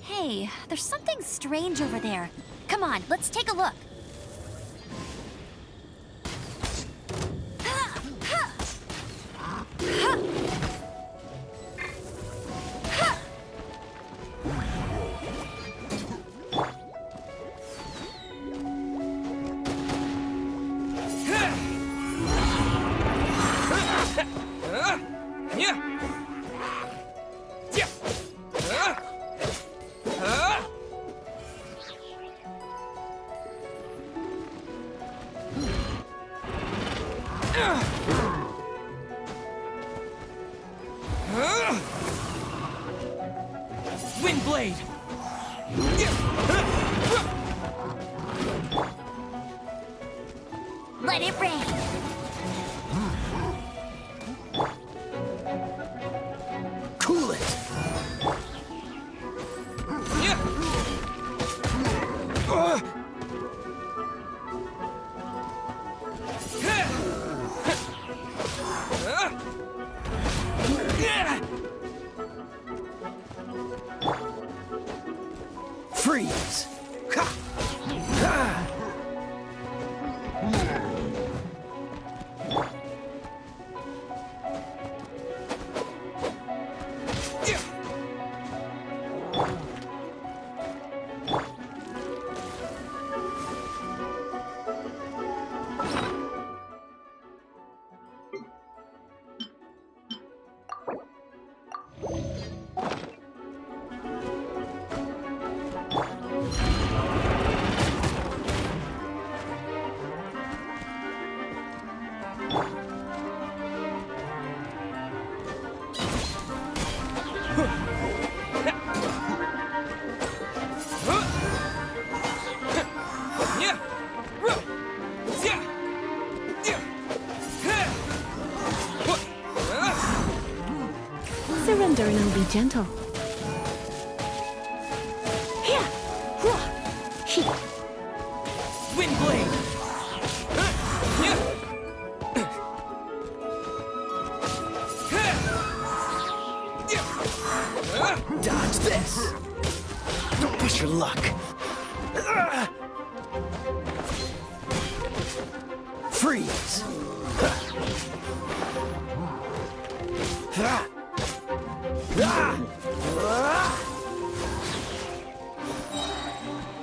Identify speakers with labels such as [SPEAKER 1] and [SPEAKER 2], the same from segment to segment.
[SPEAKER 1] Hey, there's something strange over there. Come on, let's take a look.
[SPEAKER 2] Wind blade!
[SPEAKER 1] Let it rain.
[SPEAKER 2] Cool it! Freeze!
[SPEAKER 3] Surrender and I'll be gentle. Here! Here!
[SPEAKER 2] Wind blade! Dodge this! Don't push your luck! Freeze!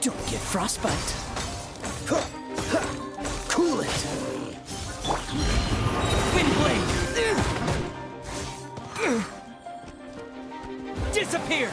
[SPEAKER 2] Don't get frostbite! Cool it! Wind blade! Disappear!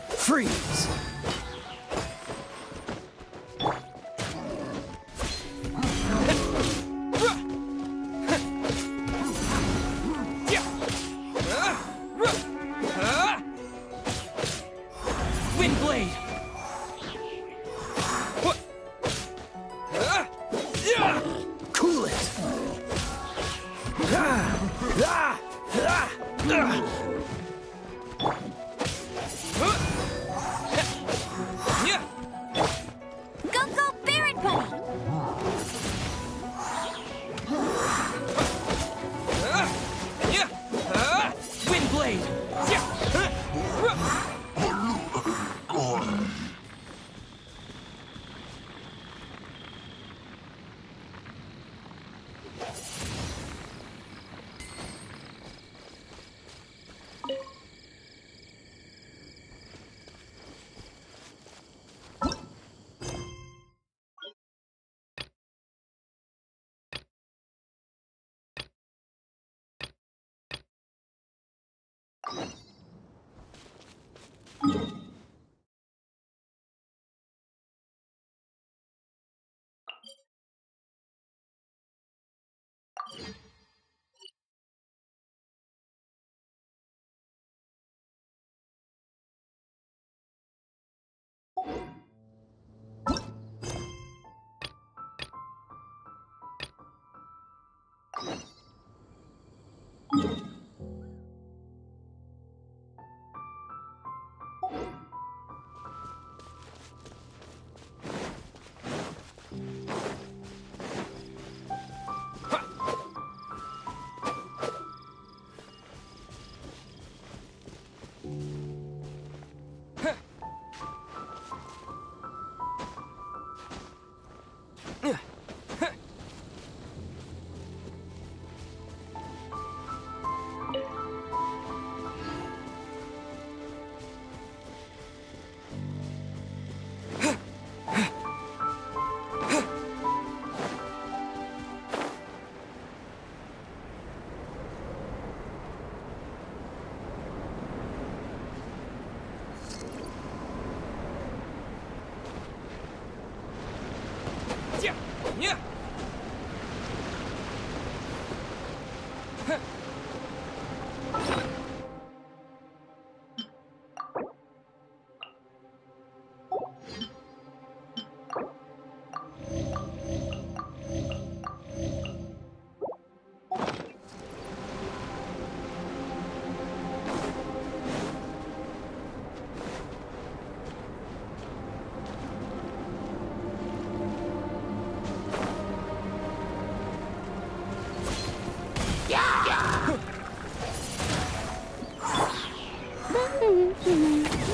[SPEAKER 2] Freeze! Wind blade! Cool it!
[SPEAKER 1] Go, go, Baron Buddy!
[SPEAKER 2] Wind blade!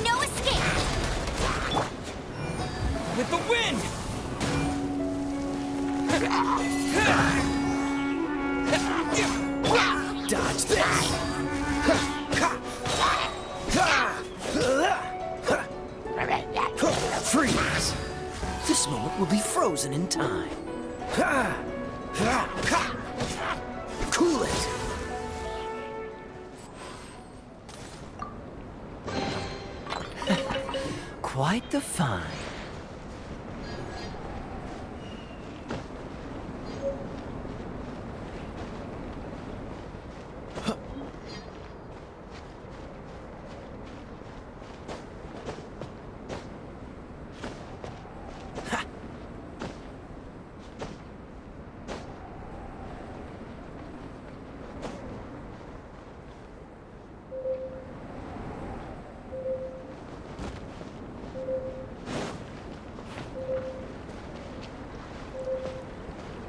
[SPEAKER 1] No escape!
[SPEAKER 2] With the wind! Dodge this! Freeze! This moment will be frozen in time. Cool it! Quite the find.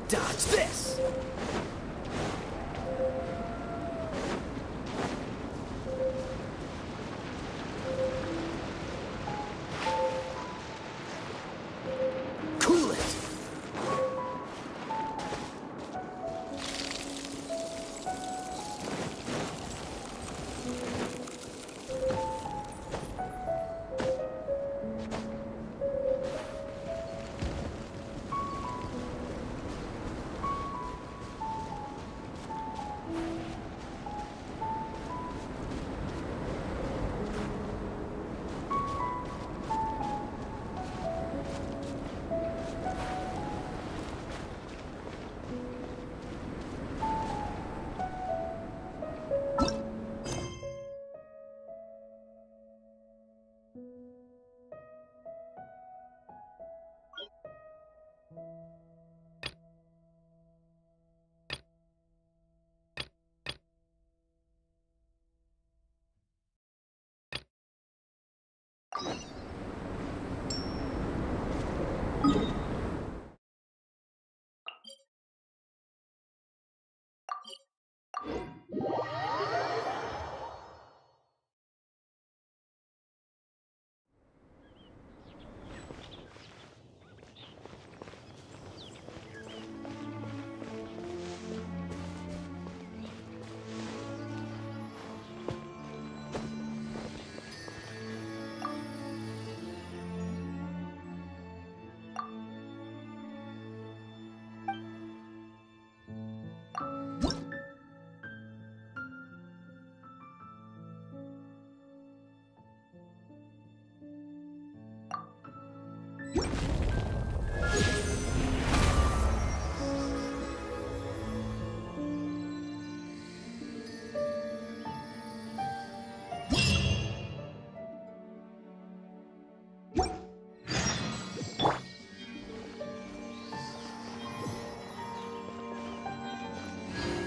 [SPEAKER 2] Dodge this! Cool it!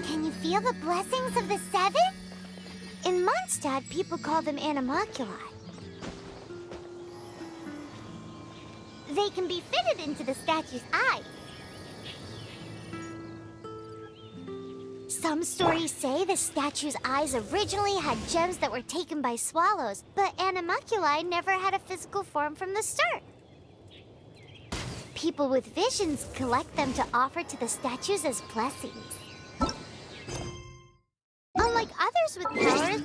[SPEAKER 1] Can you feel the blessings of the seven? In Mondstadt, people call them animalculi. They can be fitted into the statue's eyes. Some stories say the statue's eyes originally had gems that were taken by swallows, but animalculi never had a physical form from the start. People with visions collect them to offer to the statues as blessings. Unlike others with powers,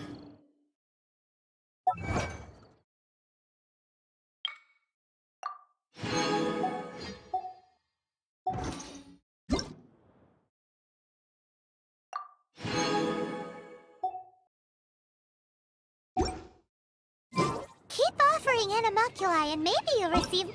[SPEAKER 1] keep offering animalculi and maybe you'll receive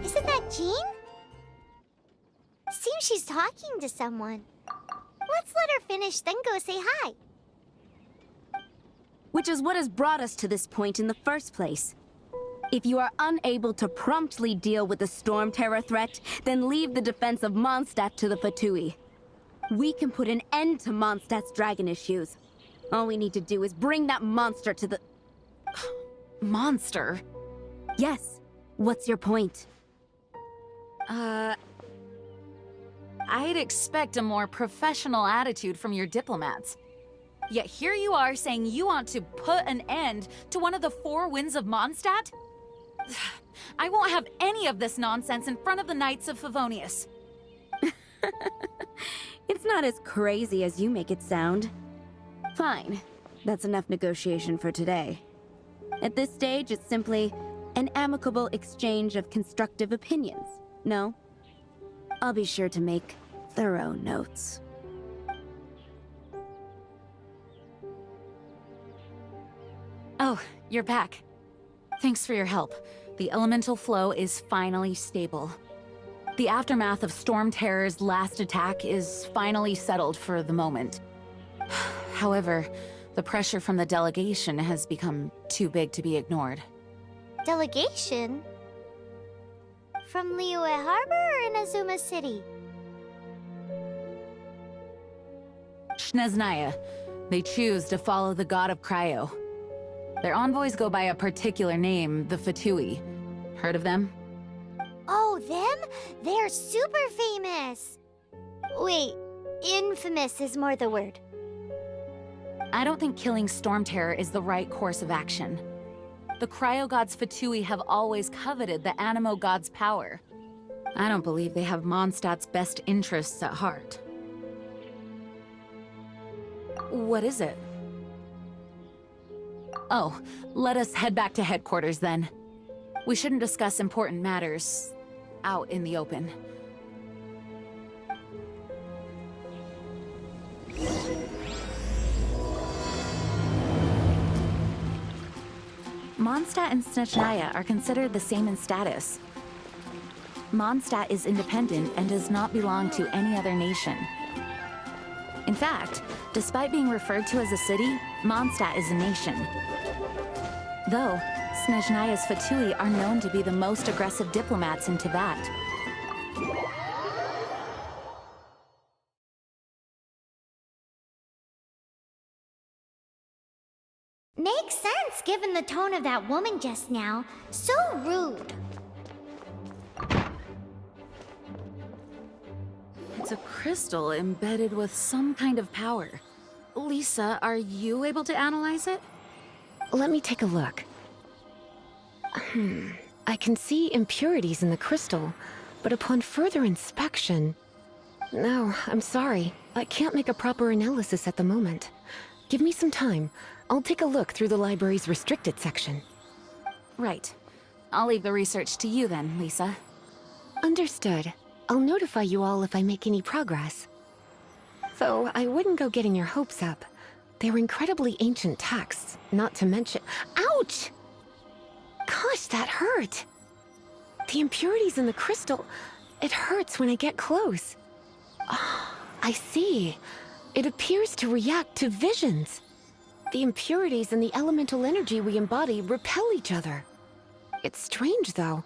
[SPEAKER 1] Isn't that Jean? Seems she's talking to someone. Let's let her finish, then go say hi.
[SPEAKER 4] Which is what has brought us to this point in the first place. If you are unable to promptly deal with the Storm Terror threat, then leave the defense of Mondstadt to the Fatui. We can put an end to Mondstadt's dragon issues. All we need to do is bring that monster to the...
[SPEAKER 5] Monster?
[SPEAKER 4] Yes. What's your point?
[SPEAKER 5] I'd expect a more professional attitude from your diplomats. Yet here you are saying you want to put an end to one of the four winds of Mondstadt? I won't have any of this nonsense in front of the Knights of Favonius.
[SPEAKER 4] It's not as crazy as you make it sound. Fine. That's enough negotiation for today. At this stage, it's simply an amicable exchange of constructive opinions. No? I'll be sure to make thorough notes.
[SPEAKER 5] Oh, you're back. Thanks for your help. The elemental flow is finally stable. The aftermath of Storm Terror's last attack is finally settled for the moment. However, the pressure from the delegation has become too big to be ignored.
[SPEAKER 1] Delegation? From Liyue Harbor or Inazuma City?
[SPEAKER 5] Snezhnaya. They choose to follow the god of Cryo. Their envoys go by a particular name, the Fatui. Heard of them?
[SPEAKER 1] Oh, them? They're super famous! Wait, infamous is more the word.
[SPEAKER 5] I don't think killing Storm Terror is the right course of action. The Cryo God's Fatui have always coveted the Animo God's power. I don't believe they have Mondstadt's best interests at heart. What is it? Oh, let us head back to headquarters then. We shouldn't discuss important matters out in the open. Mondstadt and Snezhnaya are considered the same in status. Mondstadt is independent and does not belong to any other nation. In fact, despite being referred to as a city, Mondstadt is a nation. Though, Snezhnaya's Fatui are known to be the most aggressive diplomats in Teyvat.
[SPEAKER 1] Makes sense given the tone of that woman just now. So rude.
[SPEAKER 5] It's a crystal embedded with some kind of power. Lisa, are you able to analyze it?
[SPEAKER 3] Let me take a look. I can see impurities in the crystal, but upon further inspection... No, I'm sorry. I can't make a proper analysis at the moment. Give me some time. I'll take a look through the library's restricted section.
[SPEAKER 5] Right. I'll leave the research to you then, Lisa.
[SPEAKER 3] Understood. I'll notify you all if I make any progress. Though I wouldn't go getting your hopes up. They're incredibly ancient texts, not to mention— Ouch! Gosh, that hurt! The impurities in the crystal, it hurts when I get close. Ah, I see. It appears to react to visions. The impurities and the elemental energy we embody repel each other. It's strange, though.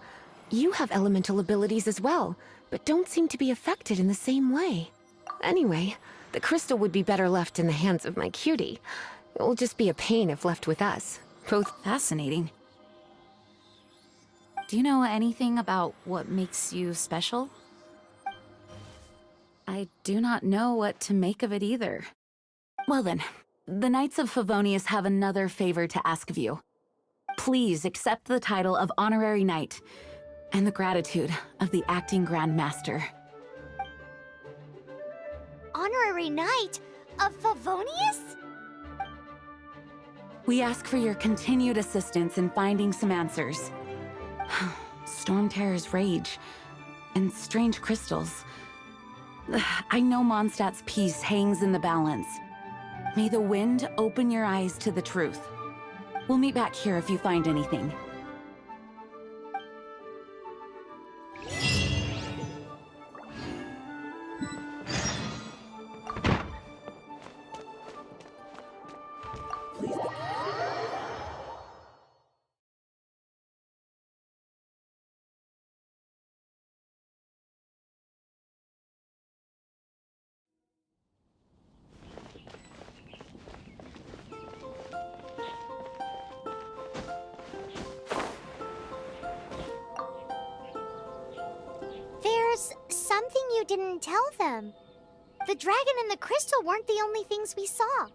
[SPEAKER 3] You have elemental abilities as well, but don't seem to be affected in the same way. Anyway, the crystal would be better left in the hands of my cutie. It will just be a pain if left with us. Both—
[SPEAKER 5] Fascinating. do you know anything about what makes you special? I do not know what to make of it either. Well then, the Knights of Favonius have another favor to ask of you. Please accept the title of Honorary Knight and the gratitude of the Acting Grand Master.
[SPEAKER 1] Honorary Knight of Favonius?
[SPEAKER 5] We ask for your continued assistance in finding some answers. Storm Terror's rage and strange crystals. I know Mondstadt's peace hangs in the balance. May the wind open your eyes to the truth. We'll meet back here if you find anything.
[SPEAKER 1] There's something you didn't tell them. The dragon and the crystal weren't the only things we saw.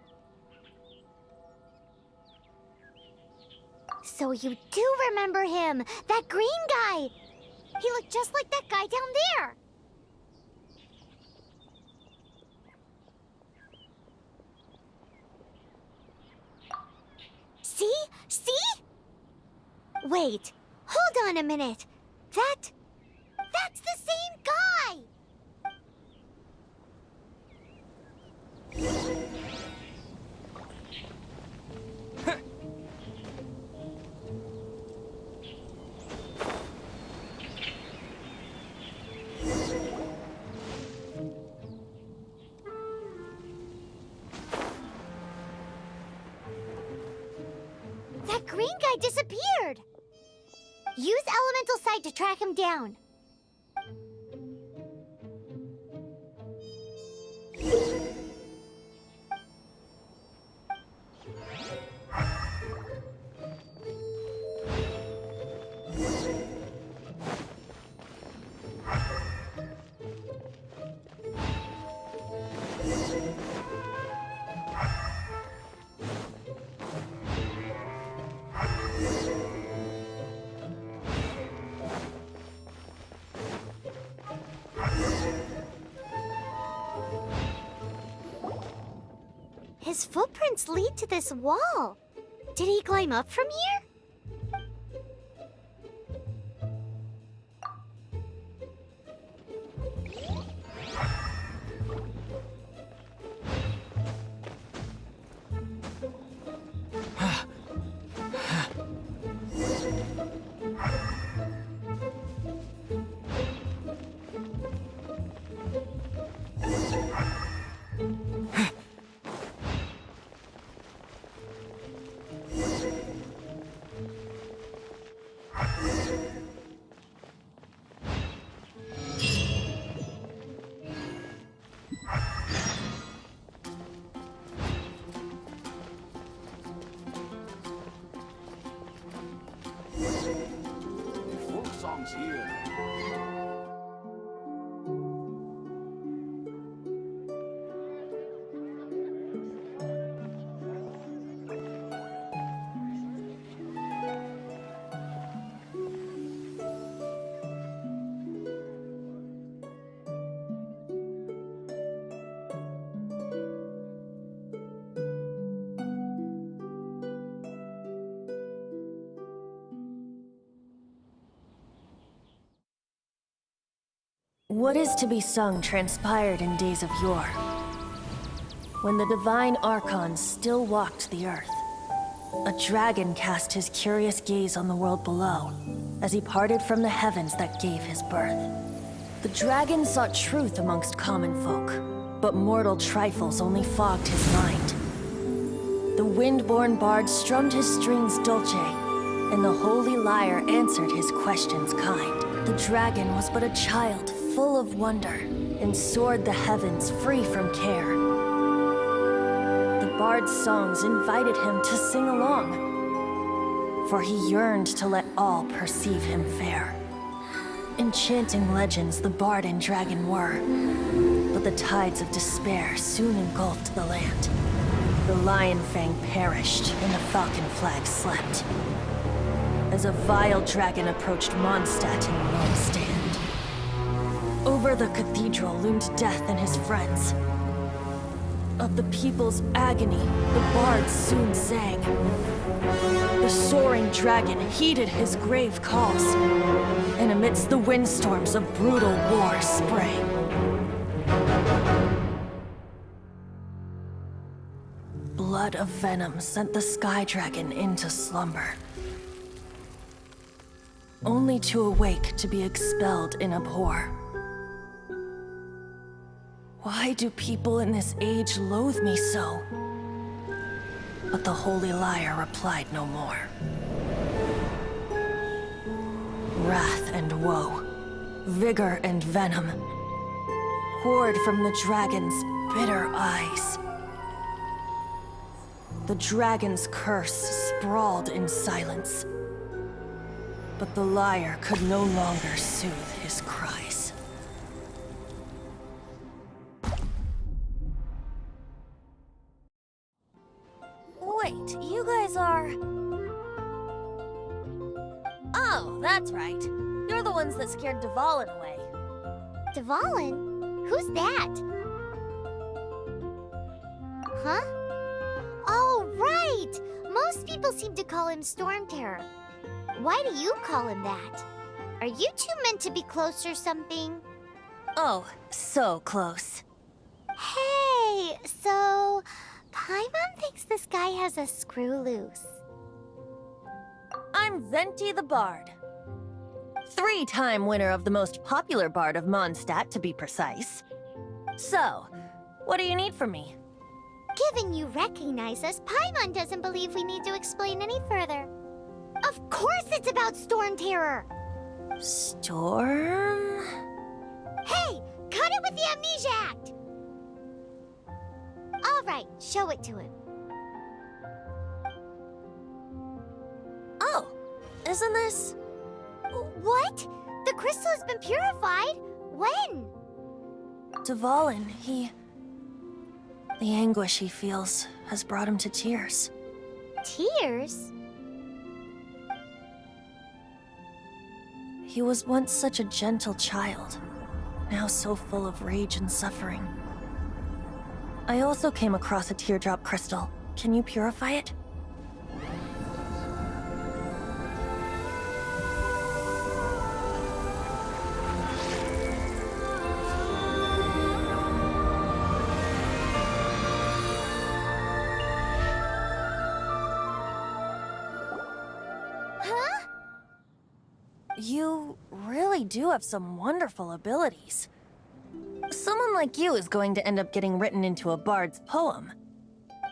[SPEAKER 1] So you do remember him, that green guy. He looked just like that guy down there. See? See? Wait, hold on a minute. That's the same guy! That green guy disappeared! Use Elemental Sight to track him down. His footprints lead to this wall. Did he climb up from here?
[SPEAKER 2] Folk songs here.
[SPEAKER 6] What is to be sung transpired in days of yore, when the divine archons still walked the earth. A dragon cast his curious gaze on the world below, as he parted from the heavens that gave his birth. The dragon sought truth amongst common folk, but mortal trifles only fogged his mind. The wind-born bard strummed his strings dulce, and the holy lyre answered his questions kind. The dragon was but a child, full of wonder, and soared the heavens free from care. The bard's songs invited him to sing along. for he yearned to let all perceive him fair. Enchanting legends the bard and dragon were, but the tides of despair soon engulfed the land. The Lion Fang perished, and the Falcon Flag slept. As a vile dragon approached Mondstadt in one stand. Over the cathedral loomed Death and his friends. Of the people's agony, the bards soon sang. The soaring dragon heeded his grave calls, and amidst the windstorms of brutal war sprang. Blood of venom sent the sky dragon into slumber, only to awake to be expelled in abhor. Why do people in this age loathe me so? But the holy liar replied no more. Wrath and woe, vigor and venom, poured from the dragon's bitter eyes. The dragon's curse sprawled in silence, but the liar could no longer soothe his cries.
[SPEAKER 7] Wait, you guys are... Oh, that's right. You're the ones that scared Dvalin away.
[SPEAKER 1] Dvalin? Who's that? Huh? Oh, right! Most people seem to call him Storm Terror. Why do you call him that? Are you two meant to be close or something?
[SPEAKER 7] Oh, so close.
[SPEAKER 1] Hey, so... Paimon thinks this guy has a screw loose.
[SPEAKER 7] I'm Venti the Bard. 3-time winner of the most popular bard of Mondstadt, to be precise. So, what do you need from me?
[SPEAKER 1] Given you recognize us, Paimon doesn't believe we need to explain any further. Of course it's about Storm Terror!
[SPEAKER 7] Storm?
[SPEAKER 1] Hey! Cut it with the Amnesia Act! Alright, show it to him.
[SPEAKER 7] Oh, isn't this...
[SPEAKER 1] What? The crystal has been purified? When?
[SPEAKER 6] Dvalin, the anguish he feels has brought him to tears.
[SPEAKER 1] Tears?
[SPEAKER 6] He was once such a gentle child, now so full of rage and suffering. I also came across a teardrop crystal. Can you purify it?
[SPEAKER 1] Huh?
[SPEAKER 6] You really do have some wonderful abilities. Someone like you is going to end up getting written into a bard's poem.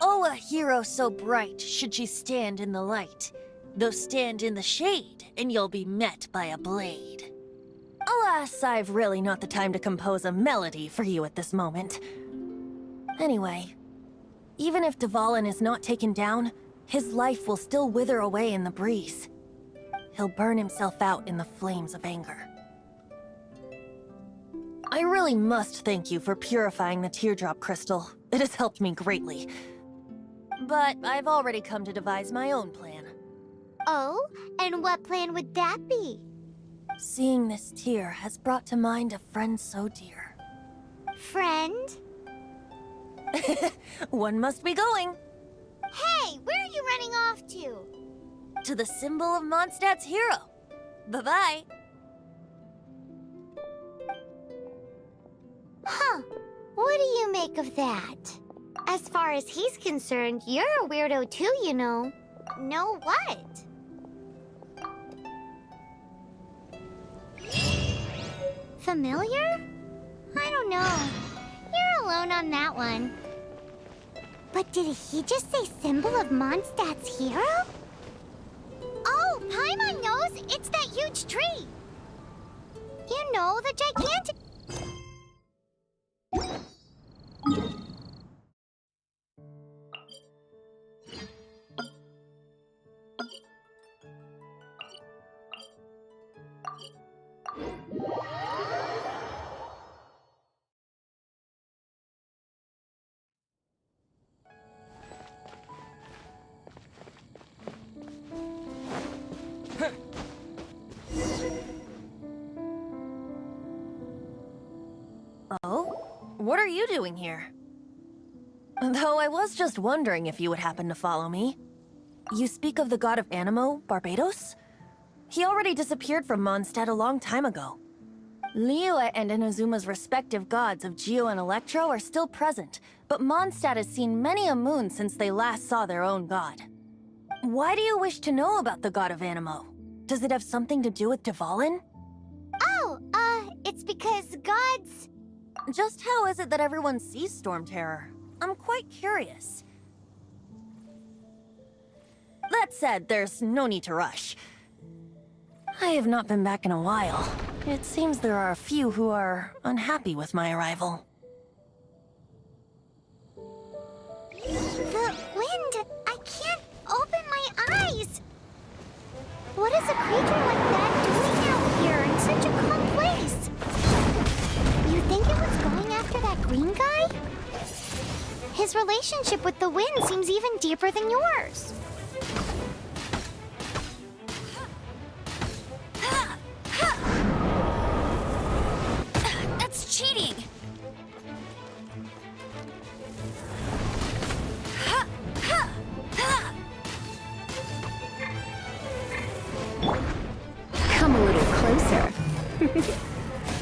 [SPEAKER 6] Oh, a hero so bright, should she stand in the light. Though stand in the shade, and you'll be met by a blade. Alas, I've really not the time to compose a melody for you at this moment. Anyway, even if Dvalin is not taken down, his life will still wither away in the breeze. He'll burn himself out in the flames of anger. I really must thank you for purifying the teardrop crystal. It has helped me greatly. But I've already come to devise my own plan.
[SPEAKER 1] Oh, and what plan would that be?
[SPEAKER 6] Seeing this tear has brought to mind a friend so dear.
[SPEAKER 1] Friend?
[SPEAKER 6] One must be going.
[SPEAKER 1] Hey, where are you running off to?
[SPEAKER 7] To the symbol of Mondstadt's hero. Bye-bye.
[SPEAKER 1] Huh. What do you make of that? As far as he's concerned, you're a weirdo too, you know. Know what? Familiar? I don't know. You're alone on that one. But did he just say symbol of Mondstadt's hero? Oh, Paimon knows! It's that huge tree! You know, the gigantic...
[SPEAKER 7] Oh? What are you doing here? Though I was just wondering if you would happen to follow me. You speak of the god of Animo, Barbados? He already disappeared from Mondstadt a long time ago. Liyue and Inazuma's respective gods of Geo and Electro are still present, but Mondstadt has seen many a moon since they last saw their own god. Why do you wish to know about the god of Animo? Does it have something to do with Dvalin?
[SPEAKER 1] Oh, it's because gods...
[SPEAKER 7] Just how is it that everyone sees Storm Terror? I'm quite curious. That said, there's no need to rush. I have not been back in a while. It seems there are a few who are unhappy with my arrival.
[SPEAKER 1] The wind! I can't open my eyes! What is a creature like that doing out here in such a calm place? You think it was going after that green guy? His relationship with the wind seems even deeper than yours.
[SPEAKER 4] That's cheating!
[SPEAKER 3] Come a little closer.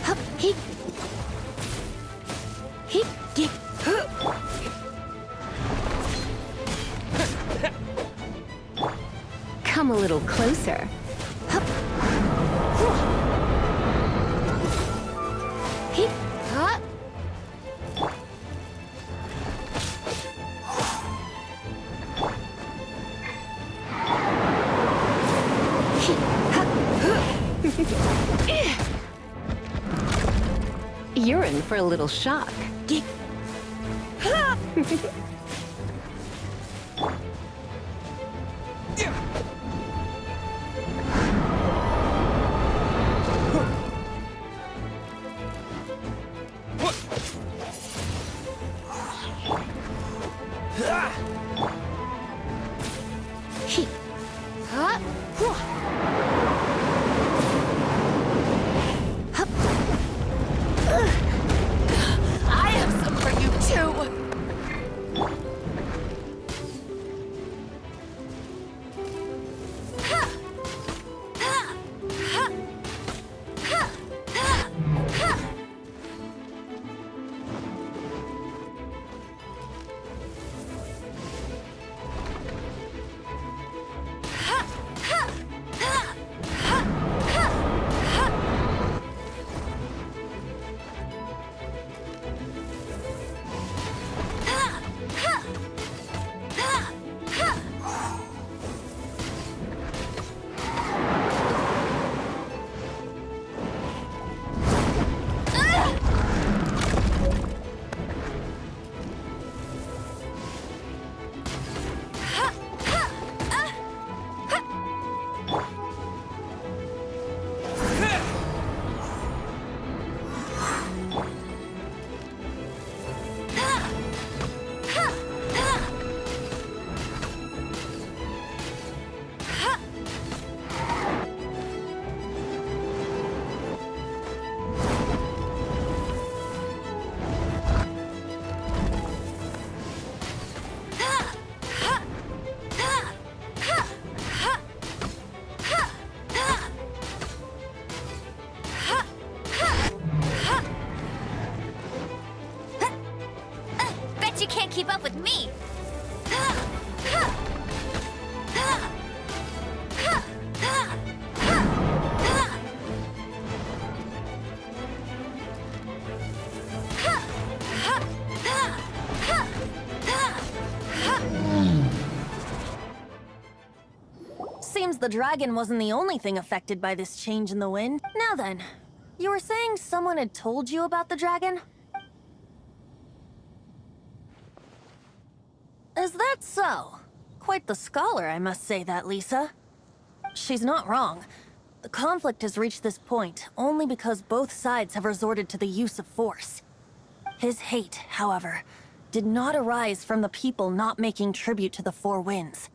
[SPEAKER 3] Hup, he. He. He. Come a little closer. Hup. He. Huh? You're in for a little shock.
[SPEAKER 6] I have some for you too!
[SPEAKER 1] You can't keep up with me!
[SPEAKER 7] Seems the dragon wasn't the only thing affected by this change in the wind. Now then, you were saying someone had told you about the dragon? Is that so? Quite the scholar, I must say that, Lisa. She's not wrong. The conflict has reached this point only because both sides have resorted to the use of force. His hate, however, did not arise from the people not making tribute to the Four Winds.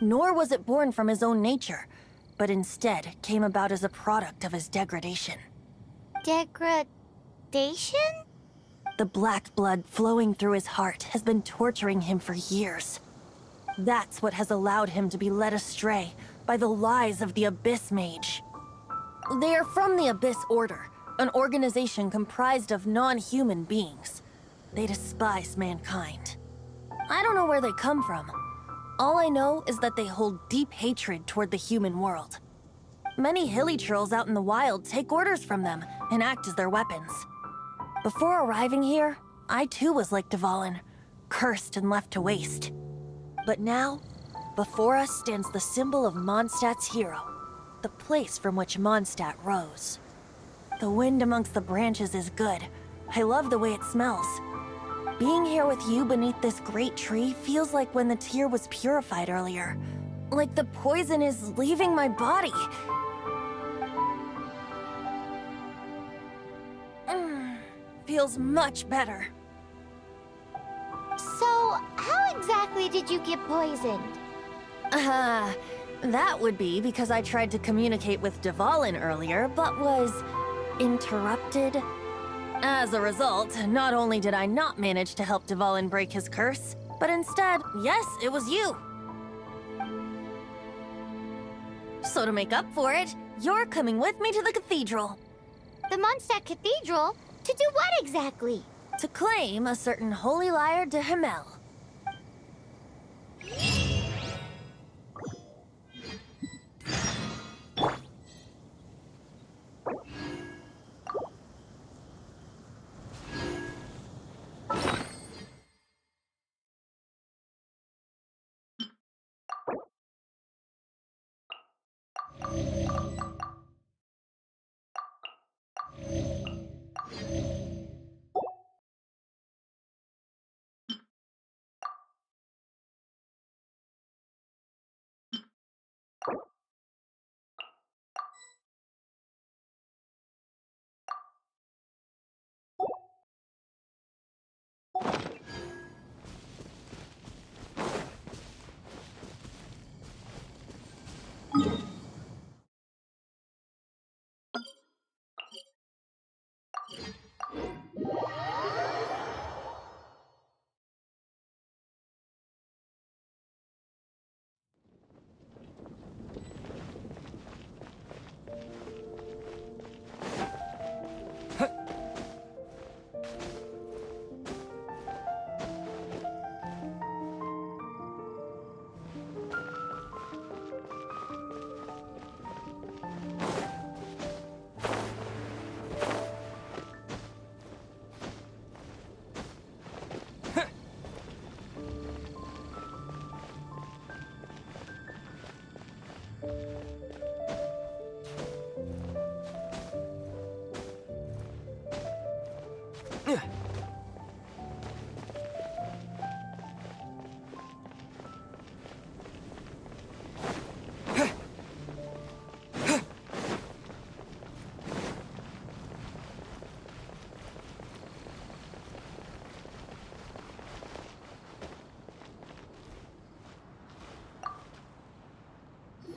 [SPEAKER 7] Nor was it born from his own nature, but instead came about as a product of his degradation.
[SPEAKER 1] Degradation?
[SPEAKER 7] The black blood flowing through his heart has been torturing him for years. That's what has allowed him to be led astray by the lies of the Abyss Mage. They are from the Abyss Order, an organization comprised of non-human beings. They despise mankind. I don't know where they come from. All I know is that they hold deep hatred toward the human world. Many hilly trolls out in the wild take orders from them and act as their weapons. Before arriving here, I too was like Dvalin, cursed and left to waste. But now, before us stands the symbol of Mondstadt's hero, the place from which Mondstadt rose. The wind amongst the branches is good. I love the way it smells. Being here with you beneath this great tree feels like when the tear was purified earlier. Like the poison is leaving my body. Feels much better.
[SPEAKER 1] So, how exactly did you get poisoned?
[SPEAKER 7] That would be because I tried to communicate with Dvalin earlier, but was interrupted. As a result, not only did I not manage to help Dvalin break his curse, but instead, yes, it was you. So to make up for it, you're coming with me to the cathedral.
[SPEAKER 1] The Mondstadt Cathedral? To do what exactly?
[SPEAKER 7] To claim a certain holy lyre de Himmel.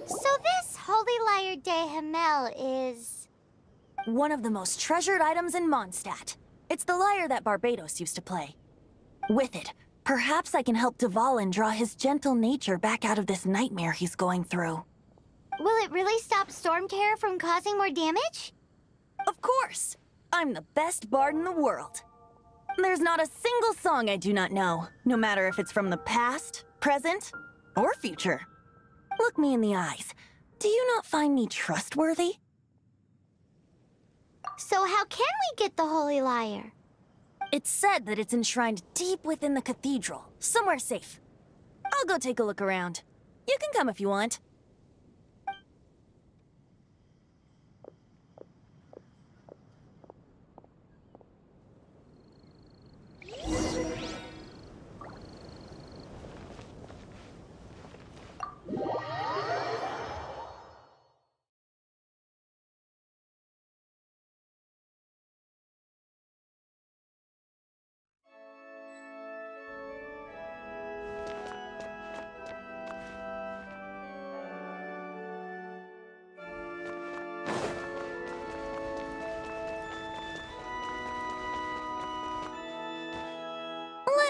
[SPEAKER 1] So this Holy Lyre de Himmel is...
[SPEAKER 7] One of the most treasured items in Mondstadt. It's the lyre that Barbados used to play. With it, perhaps I can help Dvalin draw his gentle nature back out of this nightmare he's going through.
[SPEAKER 1] Will it really stop Storm Terror from causing more damage?
[SPEAKER 7] Of course! I'm the best bard in the world. There's not a single song I do not know, no matter if it's from the past, present, or future. Look me in the eyes. Do you not find me trustworthy?
[SPEAKER 1] So how can we get the Holy Lyre?
[SPEAKER 7] It's said that it's enshrined deep within the cathedral, somewhere safe. I'll go take a look around. You can come if you want.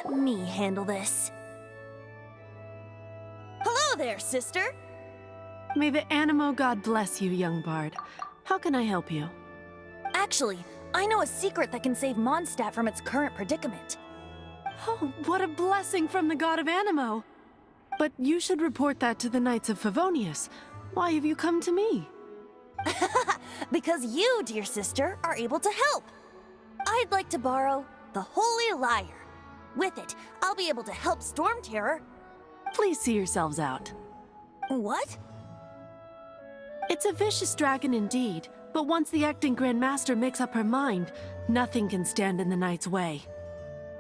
[SPEAKER 7] Let me handle this. Hello there, sister.
[SPEAKER 8] May the Animo God bless you, young bard. How can I help you?
[SPEAKER 7] Actually, I know a secret that can save Mondstadt from its current predicament.
[SPEAKER 8] Oh, what a blessing from the God of Animo! But you should report that to the Knights of Favonius. Why have you come to me?
[SPEAKER 7] Because you, dear sister, are able to help. I'd like to borrow the Holy Lyre. With it, I'll be able to help Storm Terror.
[SPEAKER 8] Please see yourselves out.
[SPEAKER 7] What?
[SPEAKER 8] It's a vicious dragon indeed, but once the acting Grand Master makes up her mind, nothing can stand in the Knight's way.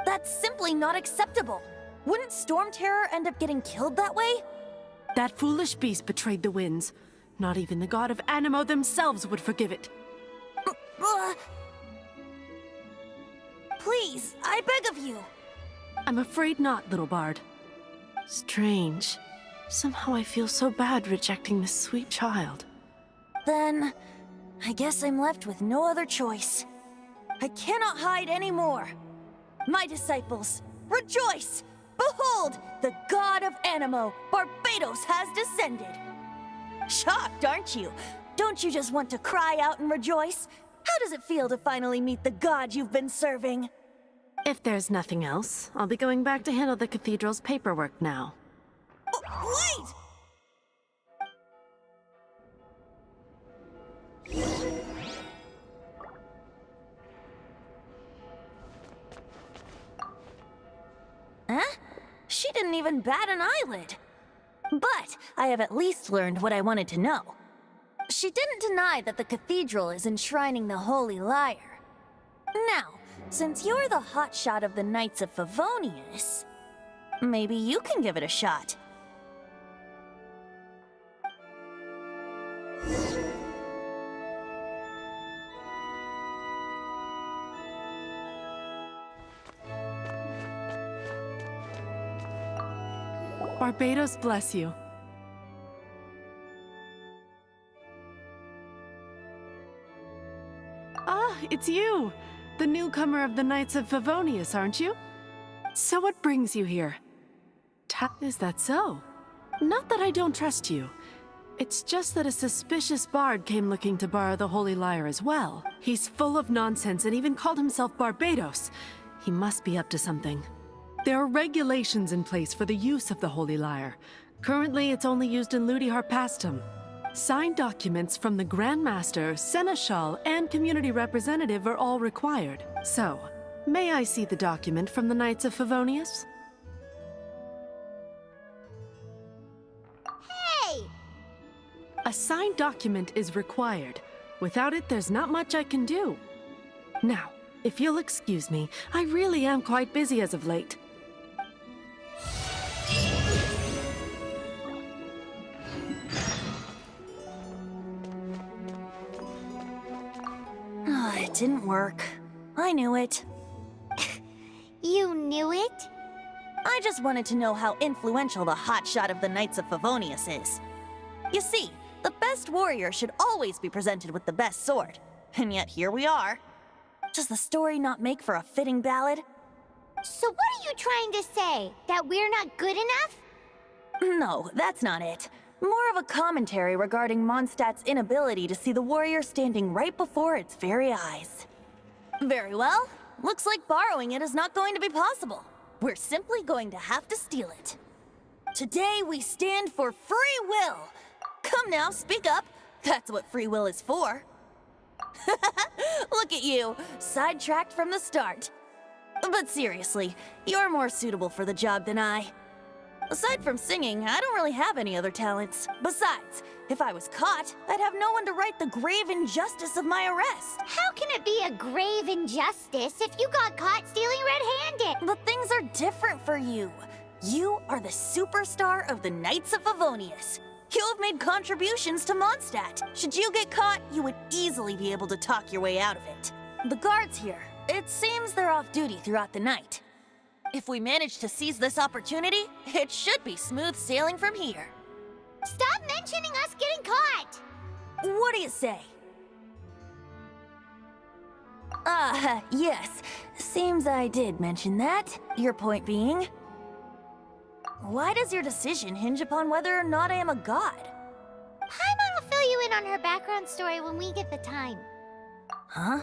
[SPEAKER 7] That's simply not acceptable. Wouldn't Storm Terror end up getting killed that way?
[SPEAKER 8] That foolish beast betrayed the winds. Not even the God of Animo themselves would forgive it.
[SPEAKER 7] Please, I beg of you.
[SPEAKER 8] I'm afraid not, little bard. Strange. Somehow I feel so bad rejecting this sweet child.
[SPEAKER 7] Then, I guess I'm left with no other choice. I cannot hide anymore. My disciples, rejoice! Behold, the God of Animo, Barbados, has descended. Shocked, aren't you? Don't you just want to cry out and rejoice? How does it feel to finally meet the God you've been serving?
[SPEAKER 8] If there's nothing else, I'll be going back to handle the cathedral's paperwork now.
[SPEAKER 7] Wait! Huh? She didn't even bat an eyelid. But I have at least learned what I wanted to know. She didn't deny that the cathedral is enshrining the Holy Lyre. Now, since you're the hotshot of the Knights of Favonius, maybe you can give it a shot.
[SPEAKER 8] Barbados bless you. Ah, it's you! The newcomer of the Knights of Favonius, aren't you? So what brings you here? Is that so? Not that I don't trust you. It's just that a suspicious bard came looking to borrow the Holy Lyre as well. He's full of nonsense and even called himself Barbados. He must be up to something. There are regulations in place for the use of the Holy Lyre. Currently, it's only used in Ludi Harpastum. Signed documents from the Grand Master, Seneschal, and community representative are all required. So, may I see the document from the Knights of Favonius?
[SPEAKER 1] Hey!
[SPEAKER 8] A signed document is required. Without it, there's not much I can do. Now, if you'll excuse me, I really am quite busy as of late.
[SPEAKER 7] It didn't work. I knew it.
[SPEAKER 1] You knew it?
[SPEAKER 7] I just wanted to know how influential the hotshot of the Knights of Favonius is. You see, the best warrior should always be presented with the best sword. And yet here we are. Does the story not make for a fitting ballad?
[SPEAKER 1] So what are you trying to say? That we're not good enough?
[SPEAKER 7] No, that's not it. More of a commentary regarding Mondstadt's inability to see the warrior standing right before its very eyes. Very well. Looks like borrowing it is not going to be possible. We're simply going to have to steal it. Today we stand for free will. Come now, speak up. That's what free will is for. Look at you, sidetracked from the start. But seriously, you're more suitable for the job than I. Aside from singing, I don't really have any other talents. Besides, if I was caught, I'd have no one to right the grave injustice of my arrest.
[SPEAKER 1] How can it be a grave injustice if you got caught stealing red-handed?
[SPEAKER 7] But things are different for you. You are the superstar of the Knights of Favonius. You have made contributions to Mondstadt. Should you get caught, you would easily be able to talk your way out of it. The guards here, it seems they're off duty throughout the night. If we manage to seize this opportunity, it should be smooth sailing from here.
[SPEAKER 1] Stop mentioning us getting caught!
[SPEAKER 7] What do you say? Yes. Seems I did mention that. Your point being? Why does your decision hinge upon whether or not I am a god?
[SPEAKER 1] Paimon will fill you in on her background story when we get the time.
[SPEAKER 7] Huh?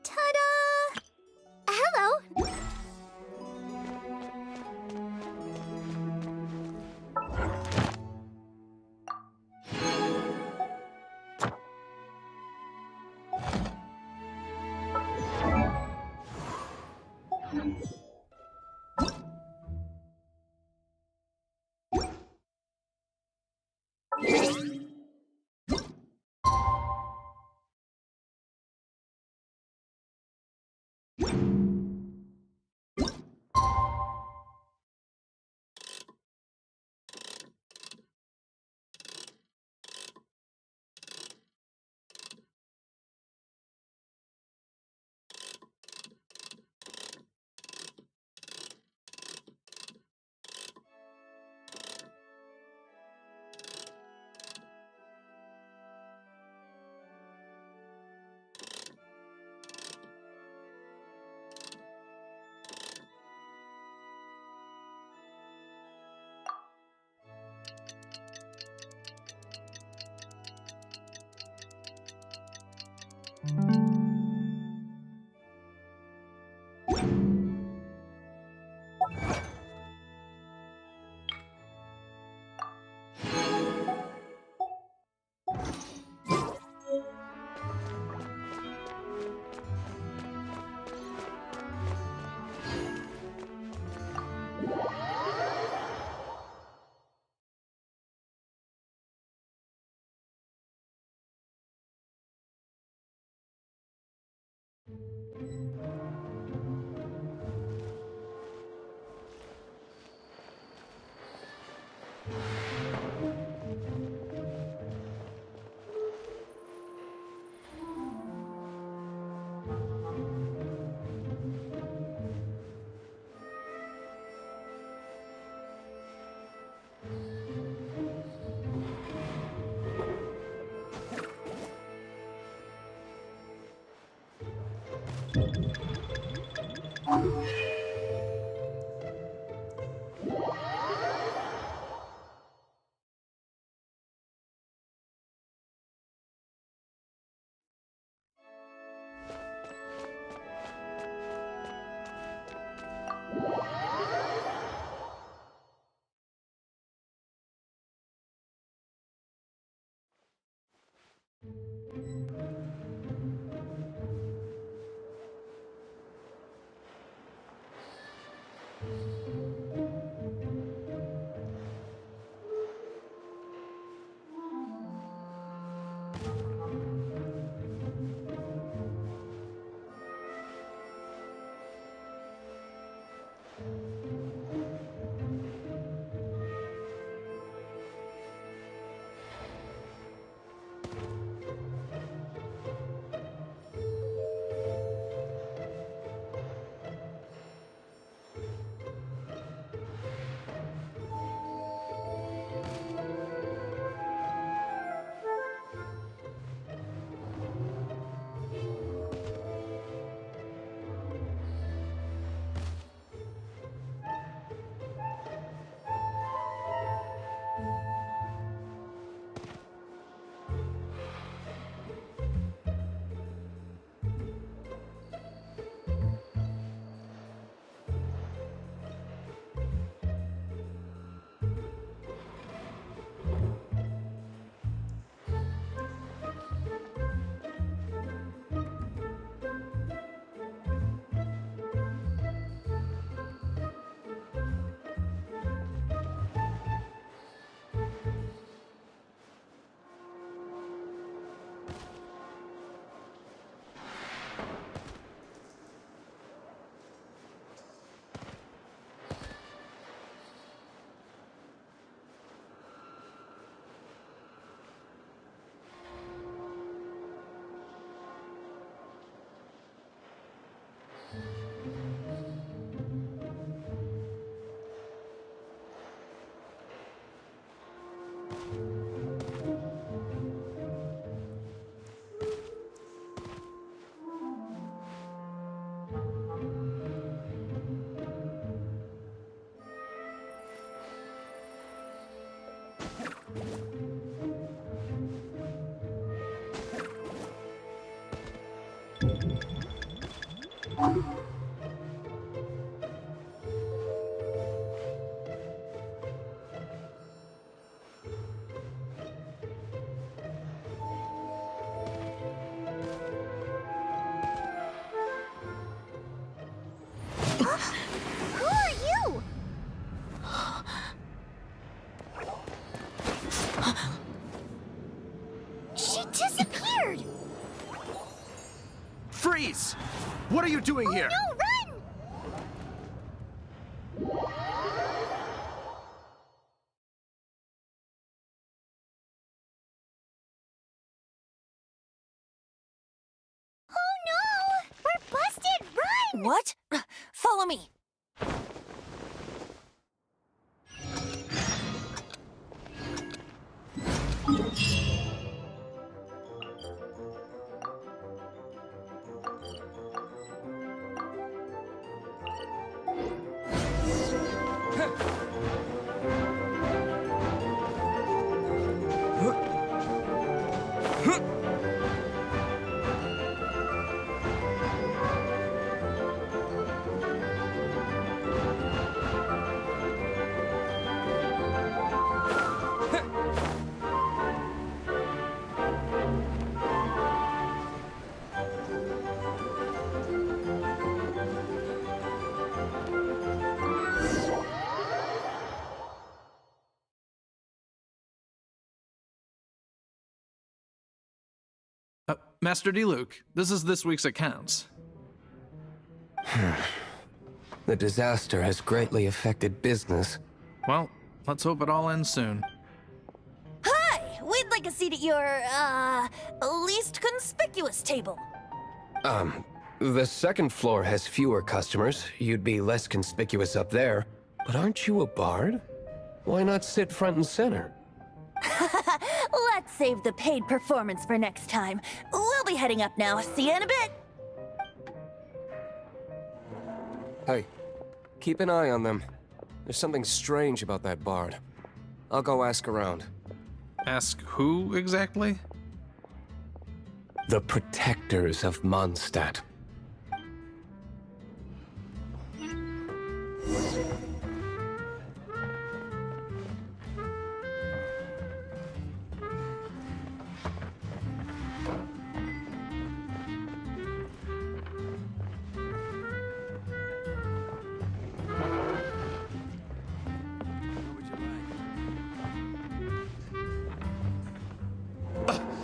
[SPEAKER 1] Ta-da! Hello. Who are you? She disappeared!
[SPEAKER 2] Freeze! What are you doing here?
[SPEAKER 1] No, run! Oh no! We're busted! Run!
[SPEAKER 7] What? Follow me.
[SPEAKER 9] Master Diluc, this is this week's accounts.
[SPEAKER 10] The disaster has greatly affected business.
[SPEAKER 9] Well, let's hope it all ends soon.
[SPEAKER 7] Hi! We'd like a seat at your, least conspicuous table.
[SPEAKER 10] The second floor has fewer customers. You'd be less conspicuous up there. But aren't you a bard? Why not sit front and center?
[SPEAKER 7] Let's save the paid performance for next time. We'll be heading up now. See you in a bit.
[SPEAKER 10] Hey, keep an eye on them. There's something strange about that bard. I'll go ask around.
[SPEAKER 9] Ask who exactly?
[SPEAKER 10] The protectors of Mondstadt.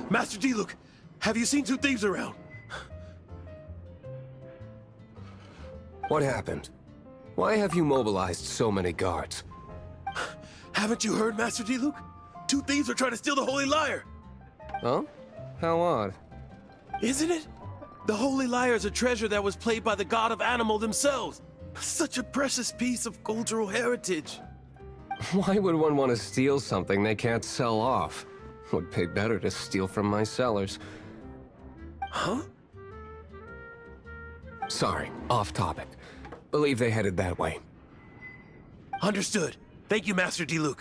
[SPEAKER 2] Master Diluc, have you seen two thieves around?
[SPEAKER 10] What happened? Why have you mobilized so many guards?
[SPEAKER 2] Haven't you heard, Master Diluc? Two thieves are trying to steal the Holy Lyre!
[SPEAKER 10] Huh? How odd.
[SPEAKER 2] Isn't it? The Holy Lyre is a treasure that was played by the god of animal themselves. Such a precious piece of cultural heritage.
[SPEAKER 10] Why would one want to steal something they can't sell off? Would pay better to steal from my sellers.
[SPEAKER 2] Huh?
[SPEAKER 10] Sorry, off topic. Believe they headed that way.
[SPEAKER 2] Understood. Thank you, Master Diluc.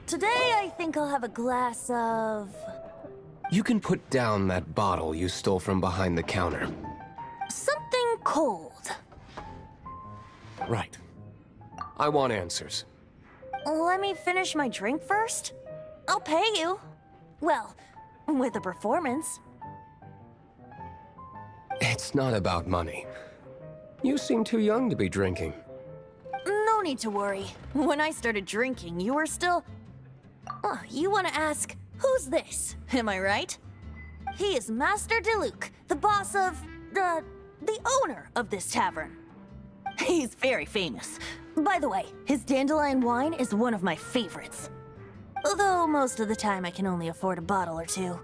[SPEAKER 7] Today, I think I'll have a glass of...
[SPEAKER 10] You can put down that bottle you stole from behind the counter.
[SPEAKER 7] something cold.
[SPEAKER 10] Right. I want answers.
[SPEAKER 7] Let me finish my drink first. I'll pay you. Well, with a performance.
[SPEAKER 10] It's not about money. You seem too young to be drinking.
[SPEAKER 7] No need to worry. When I started drinking, you were still... Oh, you want to ask, who's this? Am I right? He is Master Diluc, the boss of... the owner of this tavern. He's very famous. By the way, his dandelion wine is one of my favorites. Although most of the time I can only afford a bottle or two.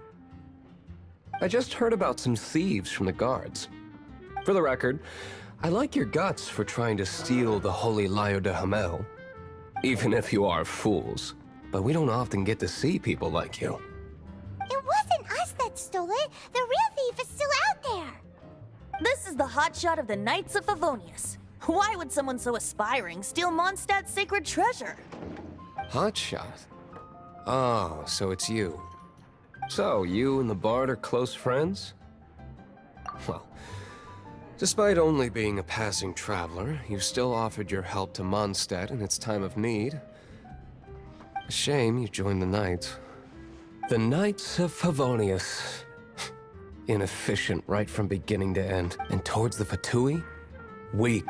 [SPEAKER 10] I just heard about some thieves from the guards. For the record, I like your guts for trying to steal the Holy Lyre de Hamel. Even if you are fools. But we don't often get to see people like you.
[SPEAKER 1] It wasn't us that stole it. The real thief is still out there.
[SPEAKER 6] This is the hotshot of the Knights of Favonius. Why would someone so aspiring steal Mondstadt's sacred treasure?
[SPEAKER 10] Hotshot? Oh, so it's you. So, you and the Bard are close friends? Well, despite only being a passing traveler, you still offered your help to Mondstadt in its time of need. A shame you joined the Knights. The Knights of Favonius. Inefficient right from beginning to end. And towards the Fatui? Weak.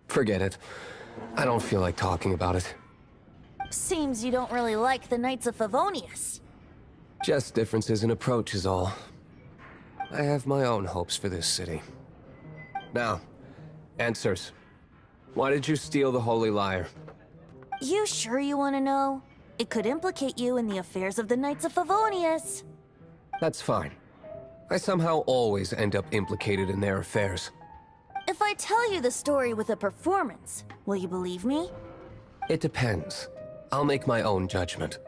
[SPEAKER 10] Forget it. I don't feel like talking about it.
[SPEAKER 6] Seems you don't really like the Knights of Favonius.
[SPEAKER 10] Just differences in approach is all. I have my own hopes for this city. Now, answers. Why did you steal the Holy Lyre?
[SPEAKER 6] You sure you want to know? It could implicate you in the affairs of the Knights of Favonius.
[SPEAKER 10] That's fine. I somehow always end up implicated in their affairs.
[SPEAKER 6] If I tell you the story with a performance, will you believe me?
[SPEAKER 10] It depends. I'll make my own judgment.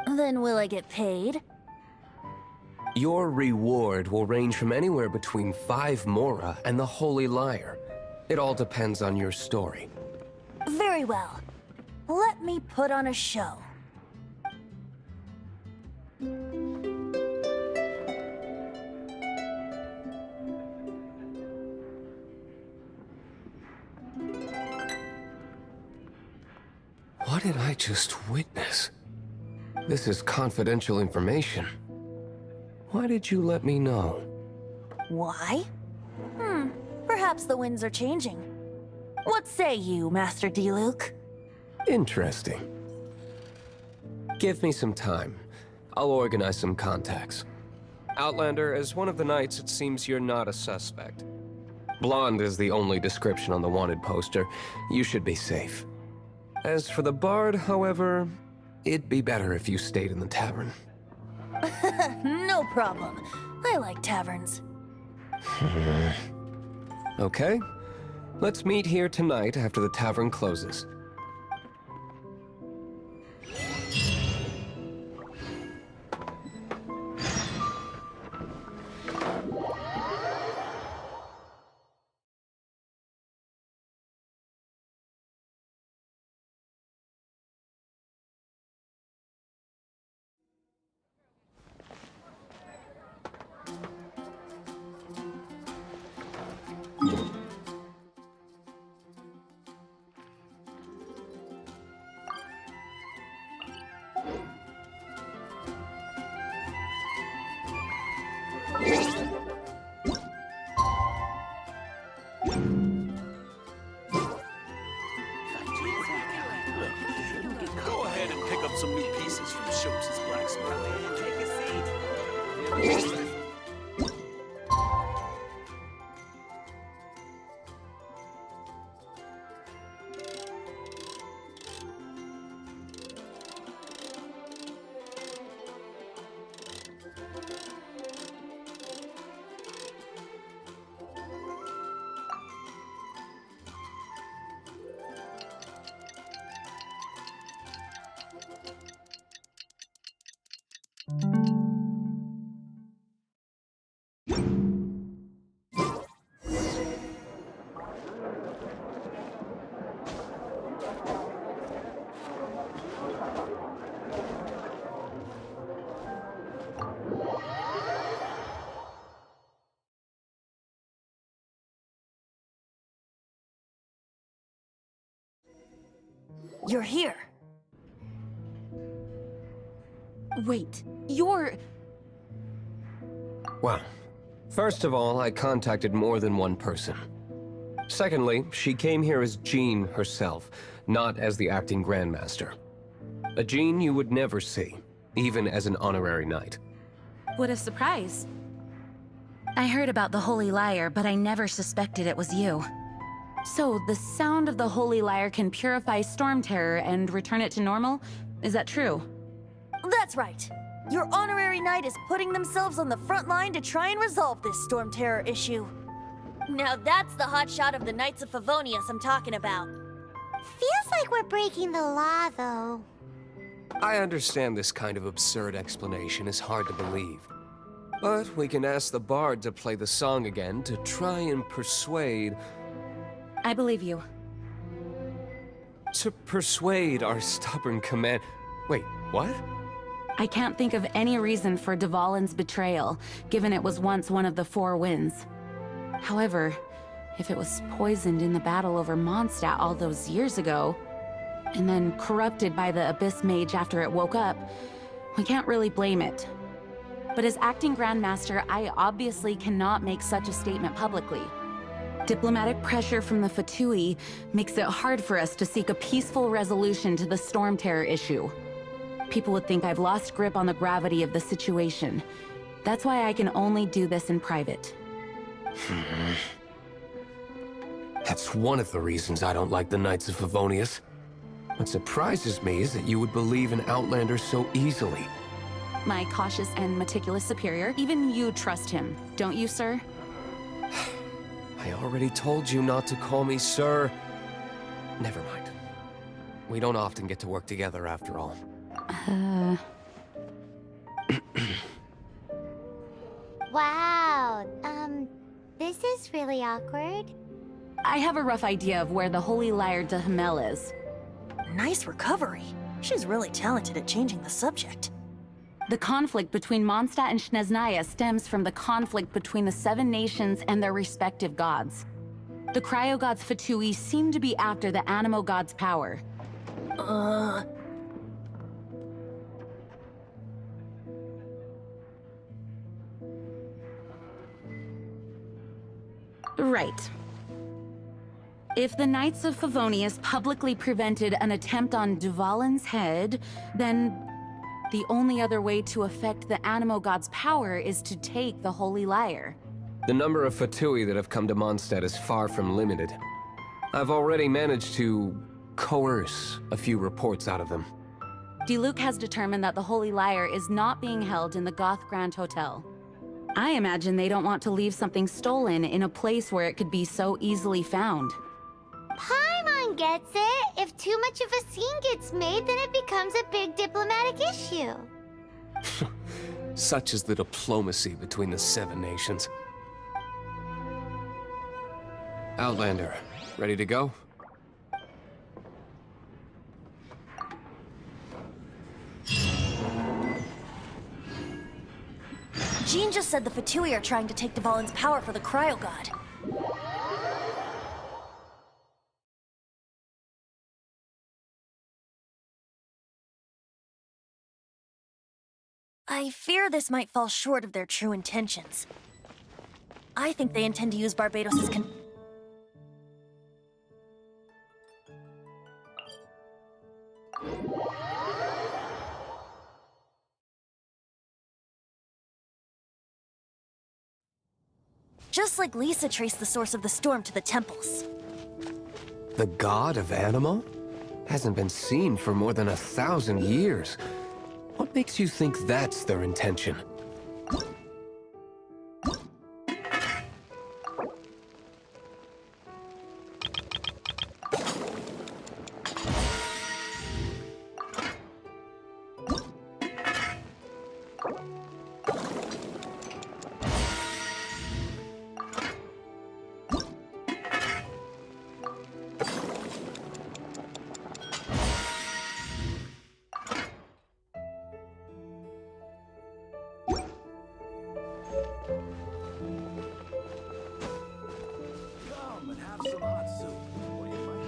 [SPEAKER 6] Then will I get paid?
[SPEAKER 10] Your reward will range from anywhere between 5 Mora and the Holy Lyre. It all depends on your story.
[SPEAKER 6] Very well. Let me put on a show.
[SPEAKER 10] What did I just witness? This is confidential information. Why did you let me know?
[SPEAKER 6] Why? Perhaps the winds are changing. What say you, Master Diluc?
[SPEAKER 10] Interesting. Give me some time. I'll organize some contacts. Outlander, as one of the Knights, it seems you're not a suspect. Blonde is the only description on the wanted poster. You should be safe. As for the Bard, however, it'd be better if you stayed in the tavern.
[SPEAKER 6] No problem. I like taverns.
[SPEAKER 10] Okay. Let's meet here tonight after the tavern closes.
[SPEAKER 2] Go ahead and pick up some new pieces from Schultz's blacksmith. Take a seat.
[SPEAKER 6] You're here.
[SPEAKER 4] Wait, you're...
[SPEAKER 10] Well, first of all, I contacted more than one person. Secondly, she came here as Jean herself, not as the acting Grandmaster. A Jean you would never see, even as an honorary knight.
[SPEAKER 5] What a surprise. I heard about the Holy Lyre, but I never suspected it was you. So, the sound of the Holy Lyre can purify Storm Terror and return it to normal? Is that true?
[SPEAKER 6] That's right. Your honorary knight is putting themselves on the front line to try and resolve this Storm Terror issue. Now that's the hotshot of the Knights of Favonius I'm talking about.
[SPEAKER 1] Feels like we're breaking the law, though.
[SPEAKER 10] I understand this kind of absurd explanation is hard to believe. But we can ask the bard to play the song again to try and persuade...
[SPEAKER 5] I believe you.
[SPEAKER 10] To persuade our stubborn command... Wait, what?
[SPEAKER 5] I can't think of any reason for Dvalin's betrayal, given it was once one of the Four Winds. However, if it was poisoned in the battle over Mondstadt all those years ago, and then corrupted by the Abyss Mage after it woke up, we can't really blame it. But as acting Grandmaster, I obviously cannot make such a statement publicly. Diplomatic pressure from the Fatui makes it hard for us to seek a peaceful resolution to the Storm Terror issue. People would think I've lost grip on the gravity of the situation. That's why I can only do this in private.
[SPEAKER 10] That's one of the reasons I don't like the Knights of Favonius. What surprises me is that you would believe in Outlanders so easily.
[SPEAKER 5] My cautious and meticulous superior, even you trust him, don't you, sir?
[SPEAKER 10] I already told you not to call me sir. Never mind. We don't often get to work together after all.
[SPEAKER 1] Wow, this is really awkward.
[SPEAKER 5] I have a rough idea of where the Holy Lyre de Hamel is.
[SPEAKER 6] Nice recovery. She's really talented at changing the subject.
[SPEAKER 5] The conflict between Mondstadt and Snezhnaya stems from the conflict between the Seven Nations and their respective gods. The Cryo-Gods Fatui seem to be after the Animo God's power. Right. If the Knights of Favonius publicly prevented an attempt on Dvalin's head, then the only other way to affect the Animo God's power is to take the Holy Lyre.
[SPEAKER 10] The number of Fatui that have come to Mondstadt is far from limited. I've already managed to coerce a few reports out of them.
[SPEAKER 5] Diluc has determined that the Holy Lyre is not being held in the Goth Grand Hotel. I imagine they don't want to leave something stolen in a place where it could be so easily found.
[SPEAKER 1] Paimon gets it. If too much of a scene gets made, then it becomes a big diplomatic issue.
[SPEAKER 10] Such is the diplomacy between the Seven Nations. Outlander, ready to go?
[SPEAKER 6] Jean just said the Fatui are trying to take Dvalin's power for the Cryo-God. I fear this might fall short of their true intentions. I think they intend to use Barbados' just like Lisa traced the source of the storm to the temples.
[SPEAKER 10] The god of Animo? Hasn't been seen for more than 1,000 years. What makes you think that's their intention?
[SPEAKER 2] Come and have some hot soup. What do you find?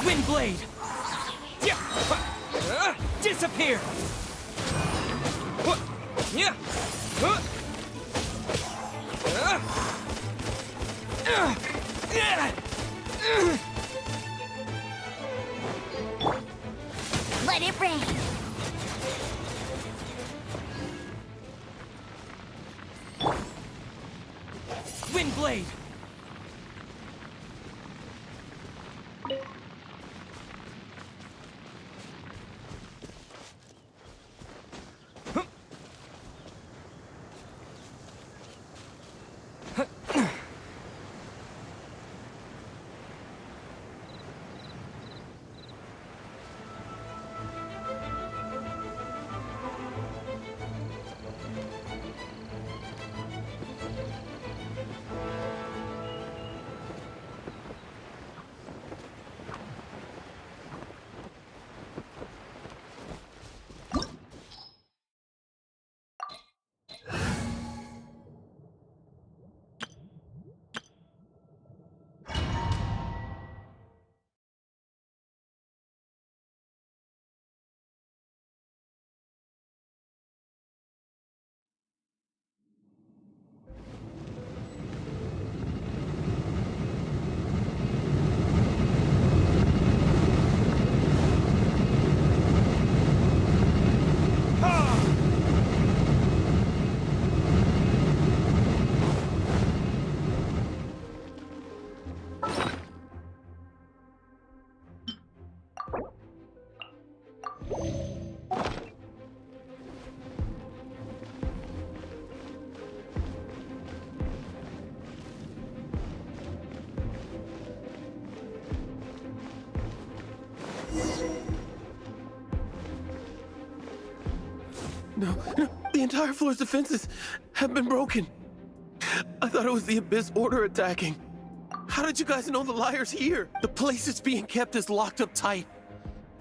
[SPEAKER 11] Windblade! Disappear!
[SPEAKER 1] Let it rain.
[SPEAKER 11] Windblade!
[SPEAKER 2] No, the entire floor's defenses have been broken. I thought it was the Abyss Order attacking. How did you guys know the liar's here? The place it's being kept is locked up tight.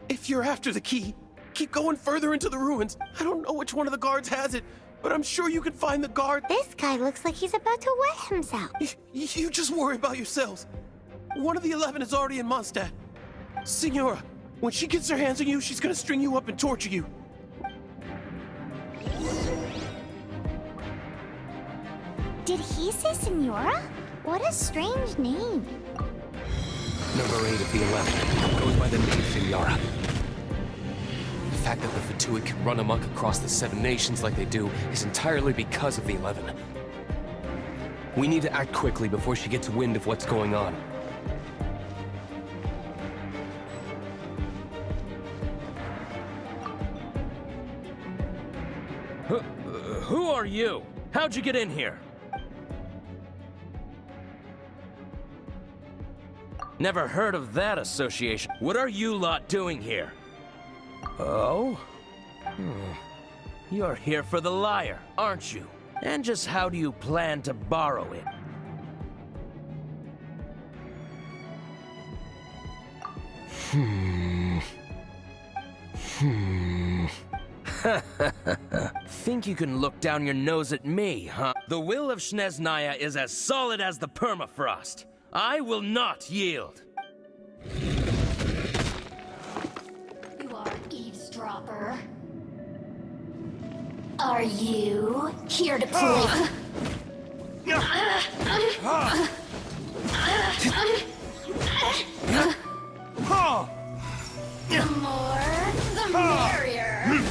[SPEAKER 2] If you're after the key, keep going further into the ruins. I don't know which one of the guards has it, but I'm sure you can find the guard.
[SPEAKER 1] This guy looks like he's about to wet himself.
[SPEAKER 2] You just worry about yourselves. One of the 11 is already in Mondstadt. Signora, when she gets her hands on you, she's gonna string you up and torture you.
[SPEAKER 1] Did he say Senora? What a strange name.
[SPEAKER 10] Number 8 of the 11 goes by the name Signora. The fact that the Fatui can run amok across the 7 nations like they do is entirely because of the 11. We need to act quickly before she gets wind of what's going on.
[SPEAKER 11] Who are you? How'd you get in here? Never heard of that association. What are you lot doing here? Oh? You're here for the liar, aren't you? And just how do you plan to borrow it? Think you can look down your nose at me, huh? The will of Snezhnaya is as solid as the permafrost. I will not yield.
[SPEAKER 12] You are eavesdropper. Are you here to play? The more, the merrier.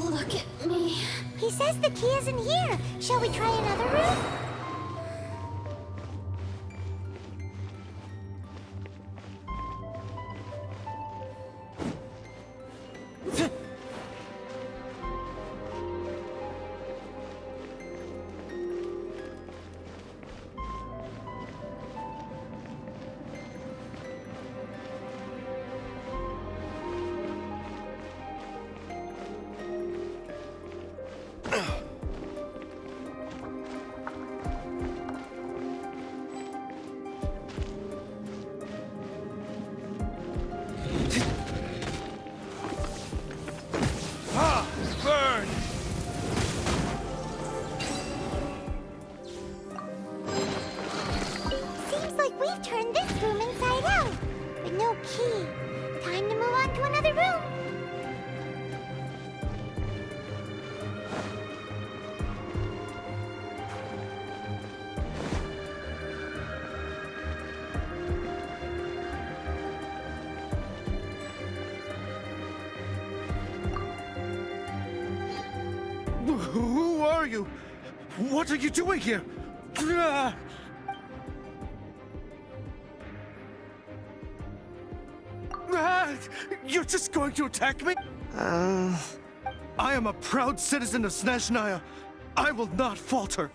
[SPEAKER 12] Look at me.
[SPEAKER 1] He says the key isn't here. Shall we try another room?
[SPEAKER 11] Burn!
[SPEAKER 1] Seems like we've turned this room inside out, but no key.
[SPEAKER 2] Who are you? What are you doing here? You're just going to attack me? I am a proud citizen of Snezhnaya. I will not falter.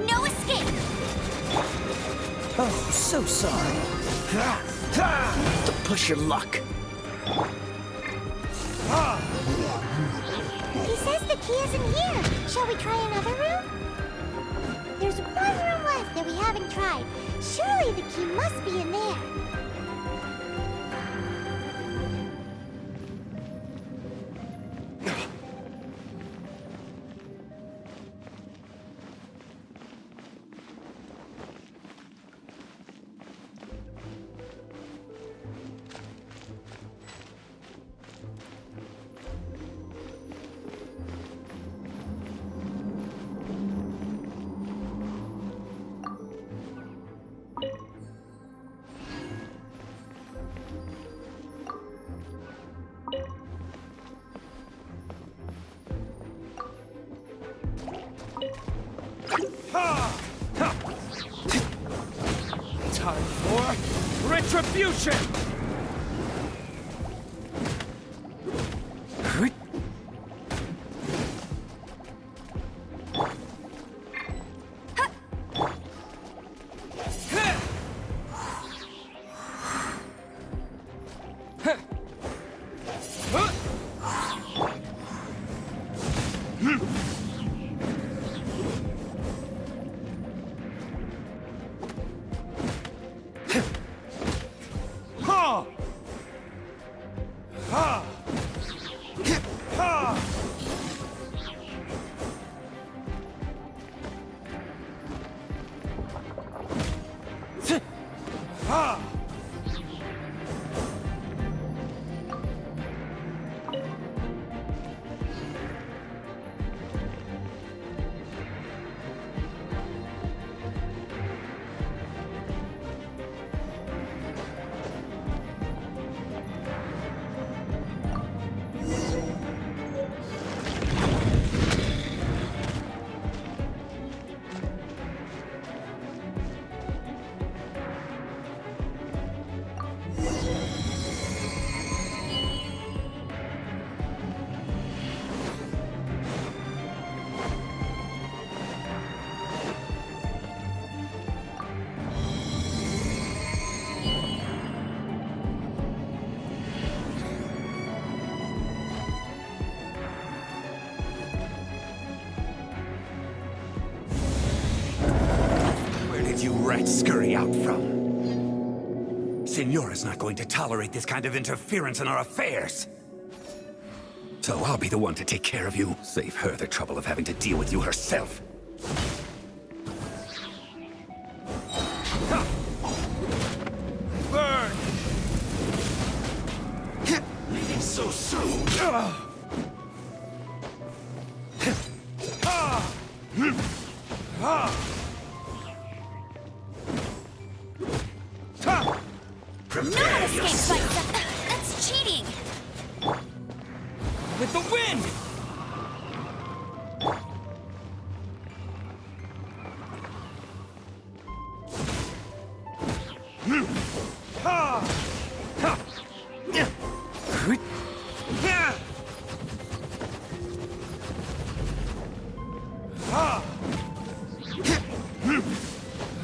[SPEAKER 1] No escape!
[SPEAKER 13] Oh, so sorry. To push your luck.
[SPEAKER 1] He says the key isn't here. Shall we try another room? There's one room left that we haven't tried. Surely the key must be in there.
[SPEAKER 11] Time for retribution!
[SPEAKER 14] You rats scurry out from. Signora's not going to tolerate this kind of interference in our affairs. So I'll be the one to take care of you. Save her the trouble of having to deal with you herself.
[SPEAKER 2] Burn! Leaving so soon.
[SPEAKER 12] Not escape fight! That's cheating!
[SPEAKER 11] With the wind!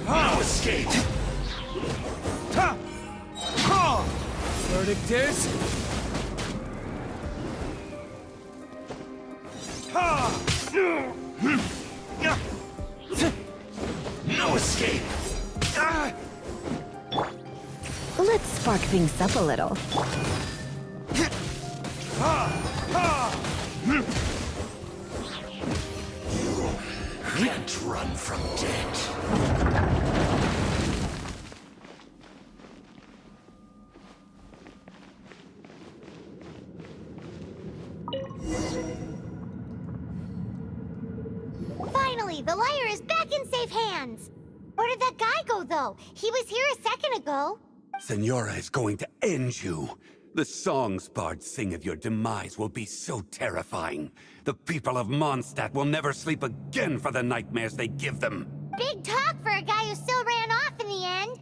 [SPEAKER 14] No escape!
[SPEAKER 11] Verdict is...
[SPEAKER 14] No escape!
[SPEAKER 3] Let's spark things up a little.
[SPEAKER 14] You can't can't run from death.
[SPEAKER 1] Finally, the lyre is back in safe hands. Where did that guy go, though? He was here a second ago.
[SPEAKER 14] Senora is going to end you. The songs bards sing of your demise will be so terrifying. The people of Mondstadt will never sleep again for the nightmares they give them.
[SPEAKER 1] Big talk for a guy who still ran off in the end.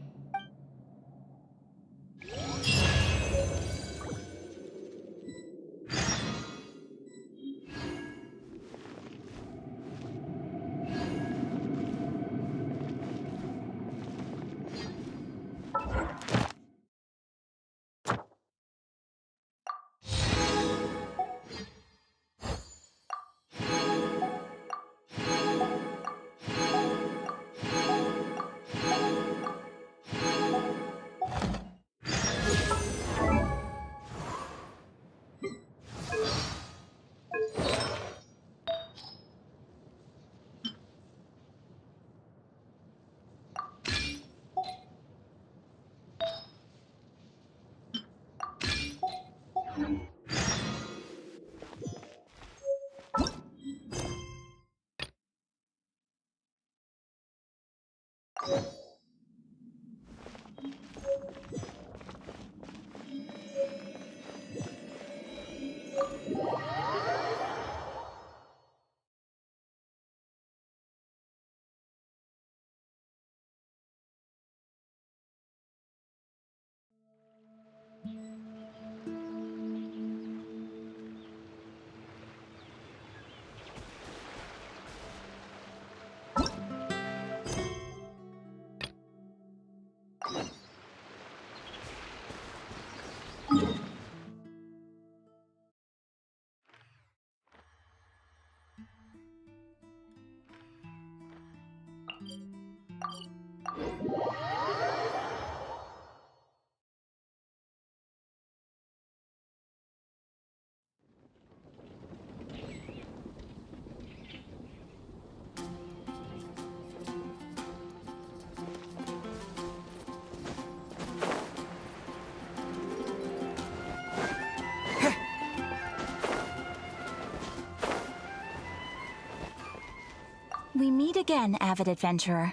[SPEAKER 5] We meet again, avid adventurer.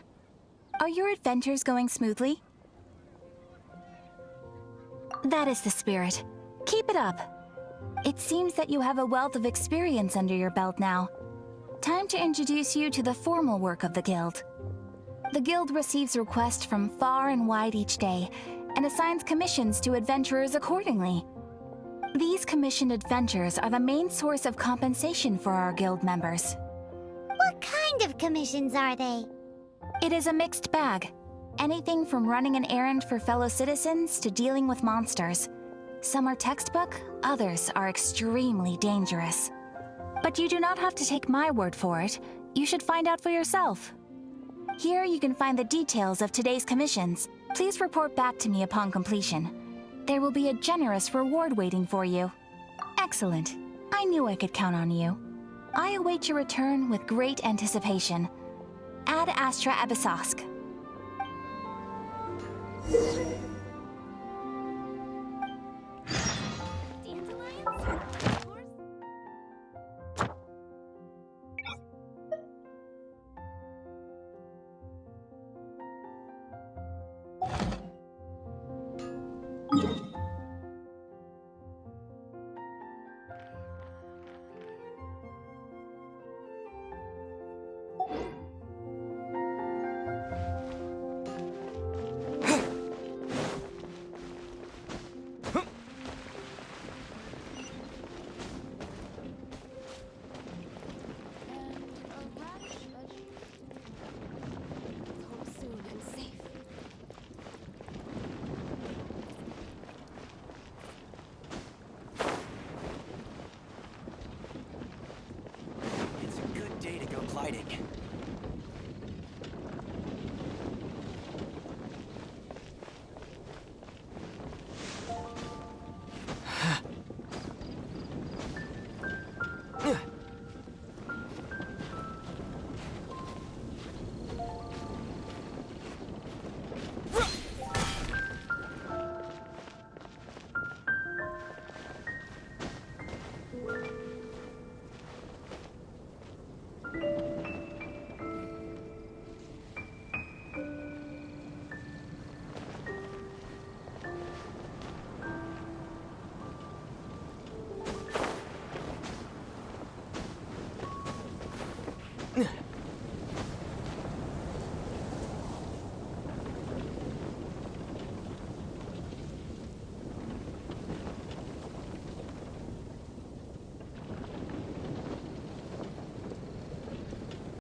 [SPEAKER 5] Are your adventures going smoothly? That is the spirit. Keep it up. It seems that you have a wealth of experience under your belt now. Time to introduce you to the formal work of the Guild. The Guild receives requests from far and wide each day, and assigns commissions to adventurers accordingly. These commissioned adventures are the main source of compensation for our Guild members.
[SPEAKER 1] What kind of commissions are they?
[SPEAKER 5] It is a mixed bag. Anything from running an errand for fellow citizens to dealing with monsters. Some are textbook, others are extremely dangerous. But you do not have to take my word for it. You should find out for yourself. Here you can find the details of today's commissions. Please report back to me upon completion. There will be a generous reward waiting for you. Excellent. I knew I could count on you. I await your return with great anticipation. Ad Astra Abyssosque.